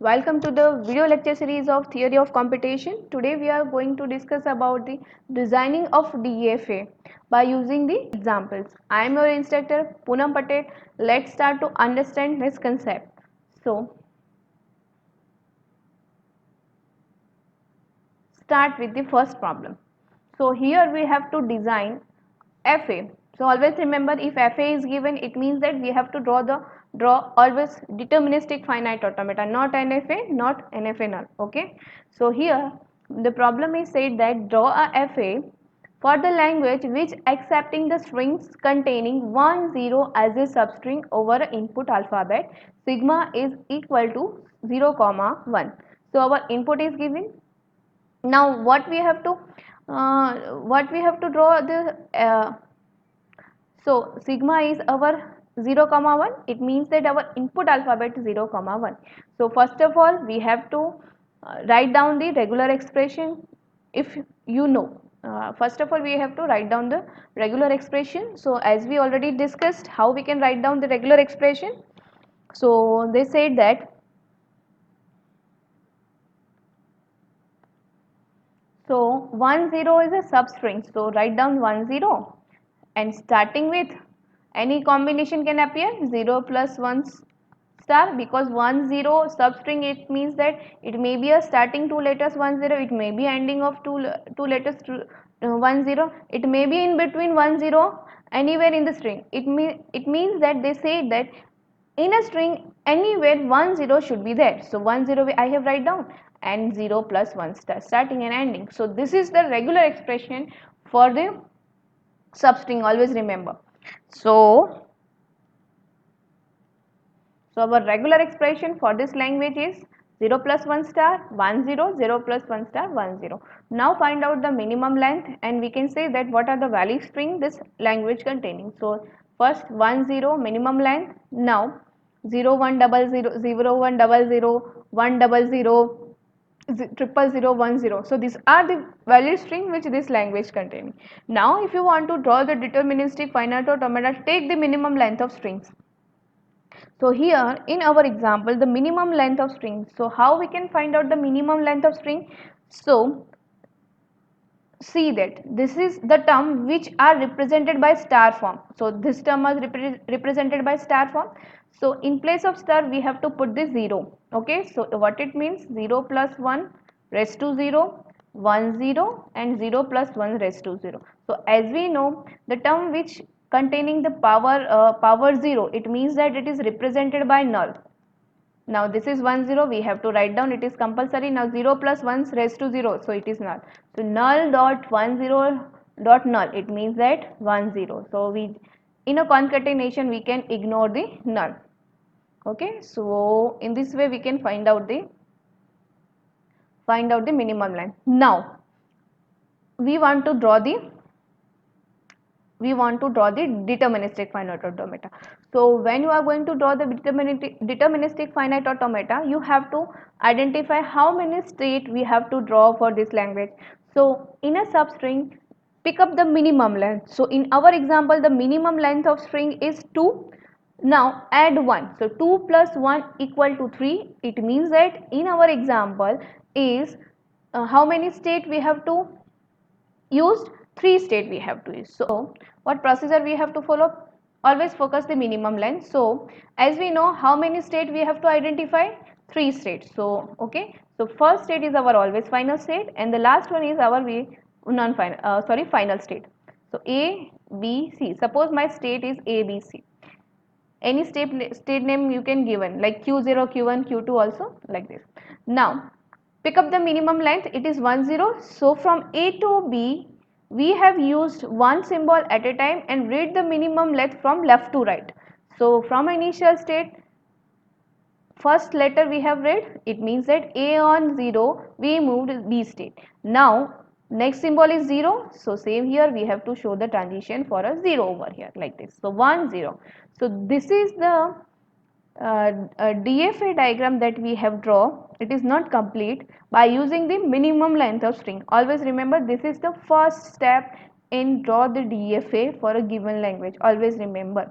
Welcome to the video lecture series of Theory of Computation. Today we are going to discuss about the designing of DFA by using the examples. I am your instructor Poonam Patel. Let's start to understand this concept. So, start with the first problem. So here we have to design FA. So always remember, if FA is given, it means that we have to draw always deterministic finite automata, not NFA, not NFA null. Okay. So here the problem is said that draw a FA for the language which accepting the strings containing 1 0 as a substring over input alphabet, sigma is equal to 0 comma 1. So our input is given. Now what we have to draw the so sigma is our 0 comma 1. It means that our input alphabet is 0 comma 1. So first of all we have to write down the regular expression. If you know, first of all we have to write down the regular expression. So as we already discussed how we can write down the regular expression, so they said that, so 1 0 is a substring, so write down 1 0, and starting with any combination can appear 0 plus 1 star, because 1 0 substring, it means that it may be a starting two letters 1 0, it may be ending of two letters 1 0, it may be in between 1 0 anywhere in the string. It means that they say that in a string anywhere 1 0 should be there. So 1 0 I have write down, and 0 plus 1 star starting and ending. So this is the regular expression for the substring, always remember. So our regular expression for this language is 0 plus 1 star 1 0, 0 plus 1 star 1 0. Now find out the minimum length, and we can say that what are the value string this language containing. So first 1 0 minimum length. Now 0 1 double 0, 0 1 double 0, 1 double 0, triple 0 1 0. So these are the value string which this language containing. Now if you want to draw the deterministic finite automata, take the minimum length of strings. So here in our example the minimum length of string. So how we can find out the minimum length of string? So see that this is the term which are represented by star form. So this term is represented by star form. So in place of star we have to put the 0. Okay, so what it means, 0 plus 1 raised to 0, 1 0, and 0 plus 1 raised to 0. So as we know, the term which containing the power 0, it means that it is represented by null. Now this is 1 0, we have to write down, it is compulsory. Now 0 plus 1 raised to 0, so it is null. So null dot 1 0 dot null, it means that 1 0. So we, in a concatenation we can ignore the null. Okay, so in this way we can find out the minimum length. Now we want to draw the deterministic finite automata. So when you are going to draw the deterministic finite automata, you have to identify how many state we have to draw for this language. So in a substring, pick up the minimum length. So in our example the minimum length of string is 2. Now add 1. So 2 plus 1 equal to 3. It means that in our example is how many state we have to used? 3 state we have to use. So what procedure we have to follow? Always focus the minimum length. So as we know, how many state we have to identify? 3 states. So okay, so first state is our always final state, and the last one is our non final final state. So A, B, C. Suppose my state is A, B, C. Any state name you can given, like Q0, Q1, Q2 also, like this. Now pick up the minimum length, it is 1 0. So from A to B we have used one symbol at a time and read the minimum length from left to right. So from initial state, first letter we have read, it means that A on 0 we moved B state. Now next symbol is 0, so same here we have to show the transition for a 0 over here, like this. So 1 0. So this is the DFA diagram that we have drawn. It is not complete by using the minimum length of string. Always remember, this is the first step in draw the DFA for a given language. Always remember.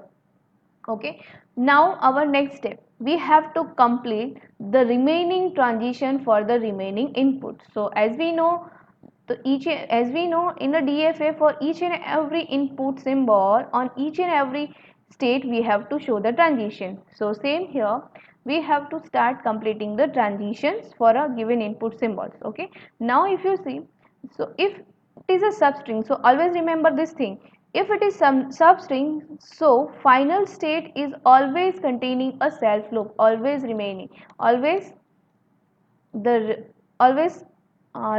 Okay, now our next step, we have to complete the remaining transition for the remaining input. So as we know, as we know in the DFA, for each and every input symbol on each and every state we have to show the transition. So same here, we have to start completing the transitions for a given input symbols. Okay, now if you see, so if it is a substring, so always remember this thing, if it is some substring, so final state is always containing a self loop, always remaining, always the always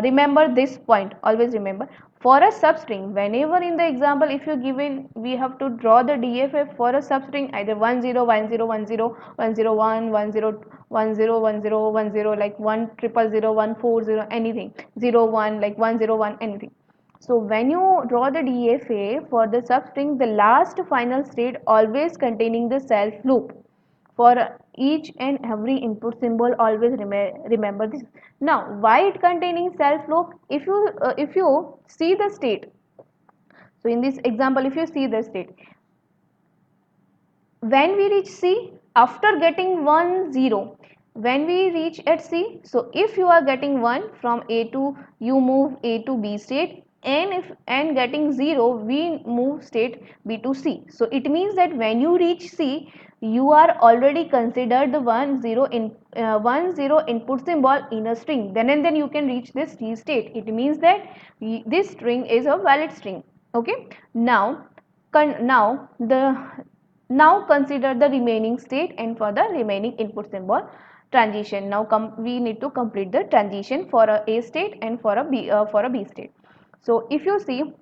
remember this point, always remember, for a substring, whenever in the example if you given, we have to draw the DFA for a substring, either 10 10 10 101 10 10 10 10 like 1000 140 anything 01 like 101 anything. So when you draw the DFA for the substring, the last final state always containing the self loop for each and every input symbol, always remember this. Now why it containing self loop, if you see the state, so in this example if you see the state, when we reach C, after getting 1 0, when we reach at C, so if you are getting 1 from A to, you move A to B state, and if and getting 0, we move state B to C. So it means that when you reach C, you are already considered the 1 0 input symbol in a string, then and then you can reach this C state. It means that this string is a valid string. Okay, now now consider the remaining state and for the remaining input symbol transition. Now we need to complete the transition for a state and for a B state. So if you see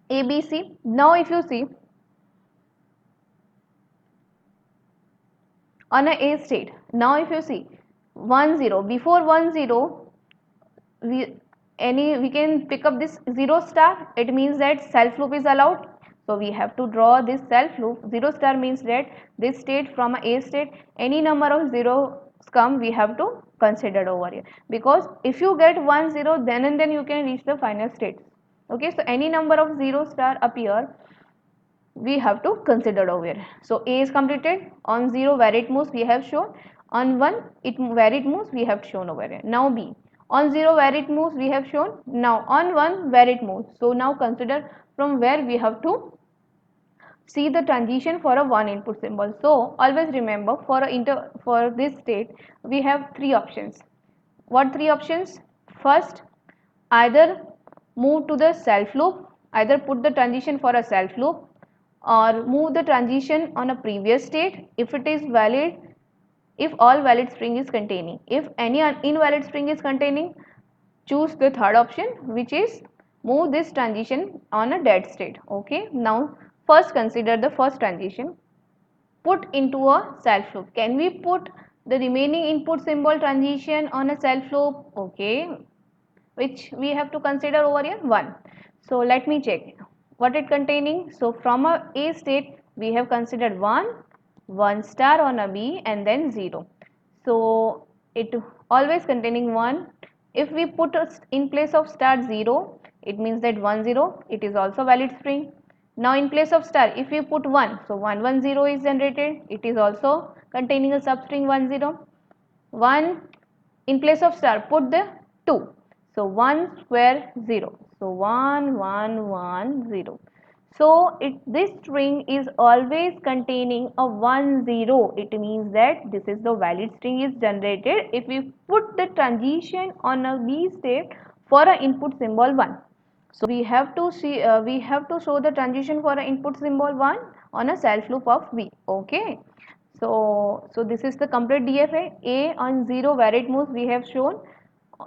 ABC, now if you see on a state, now if you see 1 0, before 1 0, we can pick up this 0 star, it means that self loop is allowed. So we have to draw this self loop. 0 star means that this state, from a state, any number of zeros come, we have to consider over here, because if you get 1 0, then and then you can reach the final state. Okay, so any number of 0 star appear, we have to consider over here. So A is completed. On 0 where it moves we have shown, on 1 where it moves we have shown over here. Now B, on 0 where it moves we have shown, now on 1 where it moves. So now consider from where we have to see the transition for a one input symbol. So always remember, for this state we have three options. What three options? First, either move to the self loop, either put the transition for a self loop, or move the transition on a previous state if it is valid, if all valid string is containing. If any invalid string is containing, choose the third option, which is move this transition on a dead state. Okay, now first consider the first transition, put into a self loop. Can we put the remaining input symbol transition on a self loop? Okay, which we have to consider over here 1. So let me check what it containing. So from a state we have considered 1 star on a B, and then 0. So it always containing 1. If we put in place of star 0, it means that 1 0, it is also valid string. Now in place of star, if we put 1, so 110 is generated, it is also containing a substring 10. 1 in place of star, put the 2, so 1 square 0, so 1 1 1 0. So this string is always containing a 1 0. It means that this is the valid string is generated if we put the transition on a B state for an input symbol 1. So we have to show the transition for an input symbol 1 on a self loop of B. Okay. So this is the complete DFA. A on 0 where it moves we have shown,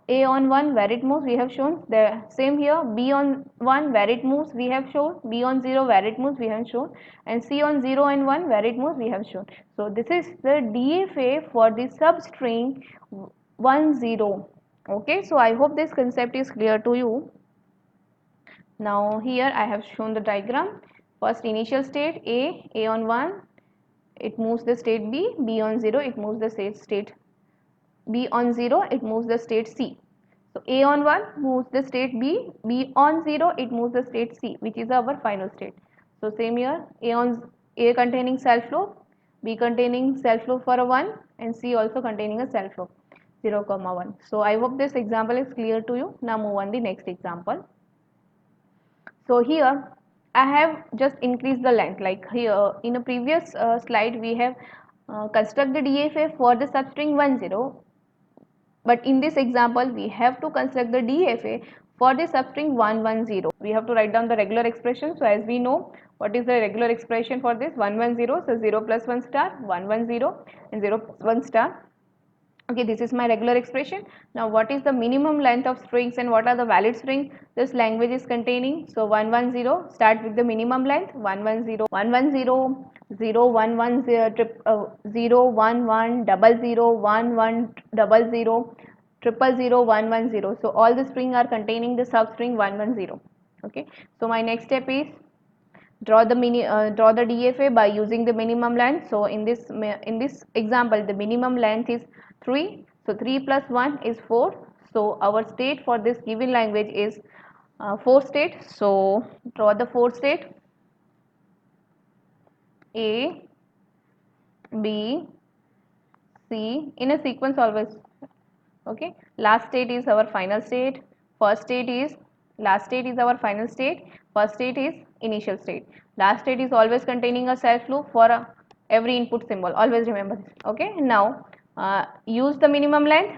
A on 1 where it moves we have shown, the same here. B on 1 where it moves we have shown, B on 0 where it moves we have shown, and C on 0 and 1 where it moves we have shown. So this is the DFA for the substring 1 0. Okay, so I hope this concept is clear to you. Now here I have shown the diagram. First initial state A on 1, it moves the state B, B on 0 it moves the state B on 0 it moves the state C. So A on 1 moves the state B, B on 0 it moves the state C, which is our final state. So same here, A containing self loop, B containing self loop for a 1 and C also containing a self loop 0 comma 1. So I hope this example is clear to you. Now move on the next example. So here I have just increased the length, like here in a previous slide we have construct the DFA for the substring 10, but in this example we have to construct the DFA for the substring 110. We have to write down the regular expression. So as we know what is the regular expression for this 110, so 0 plus 1 star 110 and 0 plus 1 star. Okay, this is my regular expression. Now what is the minimum length of strings and what are the valid string this language is containing? So 110, start with the minimum length 110, 110, 0, 110, 0, 11, 00, 11, 00, 000, 110. So all the string are containing the substring 110. Okay, so my next step is draw the DFA by using the minimum length. So in this example the minimum length is 3, so 3 plus 1 is 4. So our state for this given language is 4 state. So draw the 4 state: A, B, C in a sequence always. Okay, last state is our final state, first state is last state is our final state, first state is initial state, last state is always containing a self loop for every input symbol, always remember this. Okay, now use the minimum length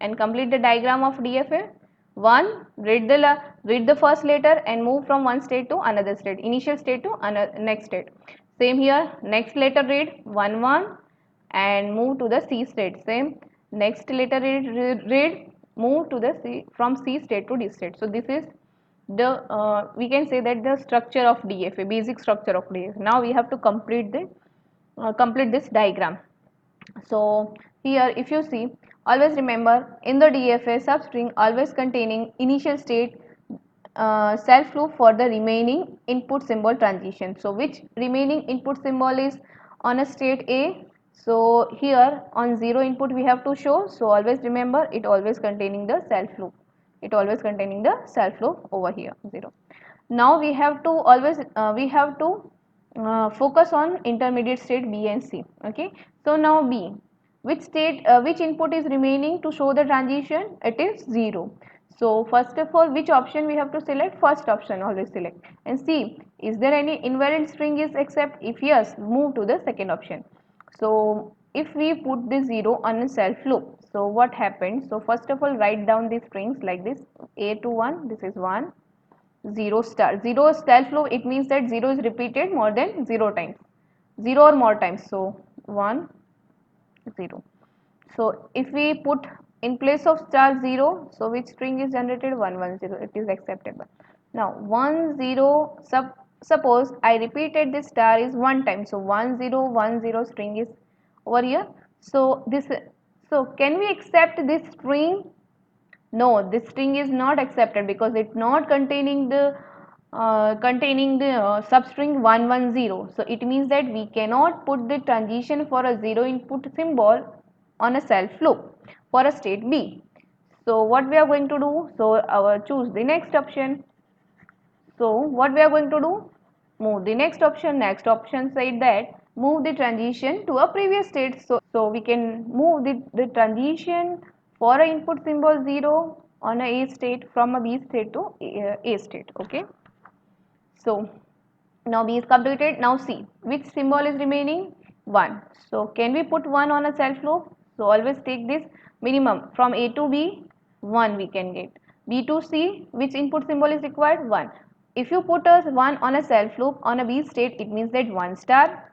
and complete the diagram of DFA. 1. Read the first letter and move from one state to another state, initial state to another next state. Same here, next letter read 1 1 and move to the C state. Same, next letter read move to the C, from C state to D state. So this is the we can say that the structure of DFA, basic structure of DFA. Now we have to complete this diagram. So here if you see, always remember in the DFA substring always containing initial state self loop for the remaining input symbol transition. So which remaining input symbol is on a state A? So here on 0 input we have to show, so always remember it always containing the self loop, it always containing the self loop over here 0. Now we have to always focus on intermediate state B and C. Okay, so now B, which state which input is remaining to show the transition? It is 0. So first of all which option we have to select? First option always select, and see is there any invariant string is accept? If yes, move to the second option. So if we put the 0 on a self loop, so what happens? So first of all write down the strings like this: A to 1, this is 1, 0 star, 0 self loop, it means that 0 is repeated more than 0 times, 0 or more times. So 1 0. So if we put in place of star 0, so which string is generated? 110, it is acceptable. Now 10, suppose I repeated this star is one time, so 1010 string is over here. So can we accept this string? No, this string is not accepted because it's not containing the substring 110. So it means that we cannot put the transition for a 0 input symbol on a self loop for a state B. So what we are going to do? So choose the next option. So what we are going to do? Move the next option. Next option said that move the transition to a previous state. So we can move the transition for a input symbol 0 on a state from a B state to A state. Okay. So now B is completed. Now C, which symbol is remaining? 1. So can we put 1 on a self loop? So always take this minimum from A to B, 1 we can get. B to C, which input symbol is required? 1. If you put a 1 on a self loop on a B state, it means that 1 star,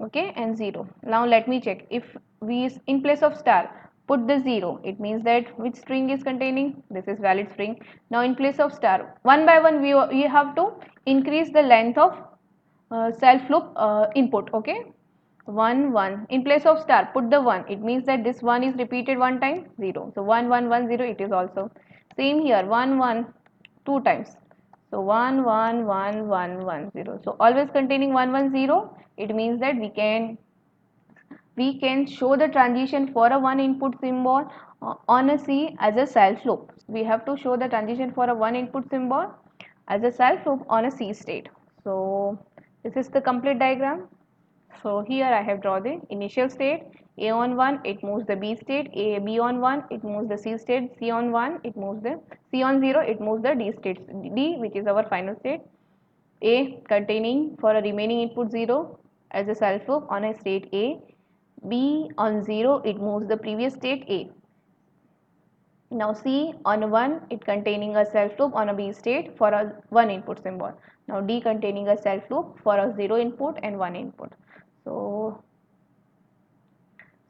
okay, and 0. Now let me check. If we in place of star put the 0, it means that which string is containing? This is valid string. Now in place of star, one by one we have to increase the length of self loop input. Okay, 1 1 in place of star put the 1, it means that this 1 is repeated one time, 0. So 1 1 1 0, it is also same here, 1 1 two times. So 1 1 1 1 1 0. So always containing 1 1 0, it means that we can show the transition for a one input symbol on a C as a self loop. We have to show the transition for a one input symbol as a self loop on a C state. So this is the complete diagram. So here I have drawn the initial state. A on 1, it moves the B state. B on 1, it moves the C state. C on 1, it moves the C on 0, it moves the D state. D, which is our final state. A containing for a remaining input 0 as a self loop on a state A. B on 0, it moves the previous state A. Now C on 1, it containing a self loop on a B state for a 1 input symbol. Now D containing a self loop for a 0 input and 1 input.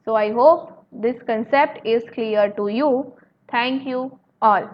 So I hope this concept is clear to you. Thank you all.